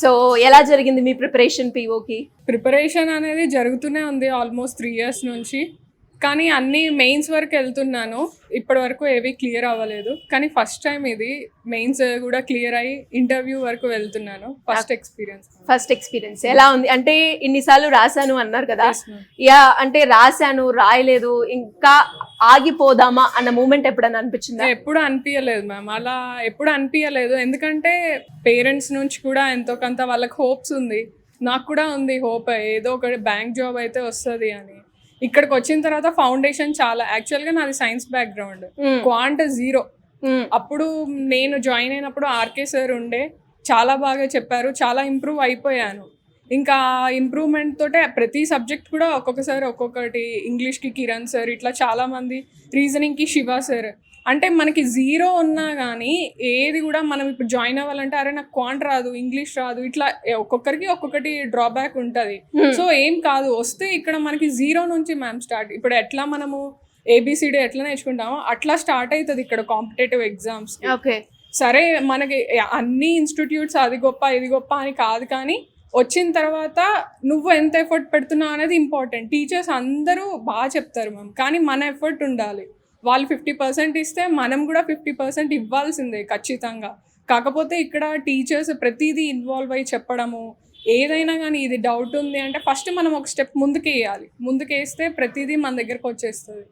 So ఎలా జరిగింది మీ preparation పీఓకి? Preparation అనేది జరుగుతూనే ఉంది ఆల్మోస్ట్ 3 years నుంచి. కానీ అన్ని మెయిన్స్ వరకు వెళ్తున్నాను. ఇప్పటి వరకు ఏవి క్లియర్ అవ్వలేదు. కానీ ఫస్ట్ టైం ఇది మెయిన్స్ కూడా క్లియర్ అయ్యి ఇంటర్వ్యూ వరకు వెళ్తున్నాను. ఫస్ట్ ఎక్స్పీరియన్స్ ఎలా ఉంది? అంటే ఇన్నిసార్లు రాశాను అన్నారు కదా, Yes, ma'am. అంటే రాశాను రాయలేదు ఇంకా ఆగిపోదామా అన్న మూమెంట్ ఎప్పుడన్నా అనిపించిందా? ఎప్పుడు అనిపించలేదు మ్యామ్, అలా ఎప్పుడు అనిపించలేదు. ఎందుకంటే పేరెంట్స్ నుంచి కూడా ఎంతో కొంత వాళ్ళకి హోప్స్ ఉంది, నాకు కూడా ఉంది హోప్ ఏదో ఒక బ్యాంక్ జాబ్ అయితే వస్తుంది అని. ఇక్కడికి వచ్చిన తర్వాత ఫౌండేషన్ చాలా, యాక్చువల్గా నాది సైన్స్ బ్యాక్గ్రౌండ్, క్వాంట్ 0. అప్పుడు నేను జాయిన్ అయినప్పుడు ఆర్కే సార్ ఉండే, చాలా బాగా చెప్పారు, చాలా ఇంప్రూవ్ అయిపోయాను. ఇంకా ఇంప్రూవ్మెంట్ తోటే ప్రతి సబ్జెక్ట్ కూడా ఒక్కొక్కసారి ఒక్కొక్కటి, ఇంగ్లీష్కి కిరణ్ సార్, ఇట్లా చాలామంది, రీజనింగ్కి శివ సార్. అంటే మనకి 0 ఉన్నా కానీ ఏది కూడా మనం ఇప్పుడు జాయిన్ అవ్వాలంటే అరే నాకు క్వాంట్ రాదు, ఇంగ్లీష్ రాదు, ఇట్లా ఒక్కొక్కరికి ఒక్కొక్కటి డ్రాబ్యాక్ ఉంటుంది. సో ఏం కాదు, వస్తే ఇక్కడ మనకి 0 నుంచి మ్యామ్ స్టార్ట్. ఇప్పుడు ఎట్లా మనము ఏబిసిడి ఎట్లా నేర్చుకుంటామో అట్లా స్టార్ట్ అవుతుంది ఇక్కడ కాంపిటేటివ్ ఎగ్జామ్స్. ఓకే, సరే మనకి అన్ని ఇన్స్టిట్యూట్స్ అది గొప్ప ఇది గొప్ప అని కాదు, కానీ వచ్చిన తర్వాత నువ్వు ఎంత ఎఫర్ట్ పెడుతున్నావు అనేది ఇంపార్టెంట్. టీచర్స్ అందరూ బాగా చెప్తారు మ్యామ్, కానీ మన ఎఫర్ట్ ఉండాలి. వాళ్ళు 50% ఇస్తే మనం కూడా 50% ఇవ్వాల్సిందే ఖచ్చితంగా. కాకపోతే ఇక్కడ టీచర్స్ ప్రతిదీ ఇన్వాల్వ్ అయ్యి చెప్పడము, ఏదైనా కానీ ఇది డౌట్ ఉంది అంటే ఫస్ట్ మనం ఒక స్టెప్ ముందుకు వేయాలి. ముందుకు వేస్తే ప్రతిదీ మన దగ్గరకు వచ్చేస్తుంది.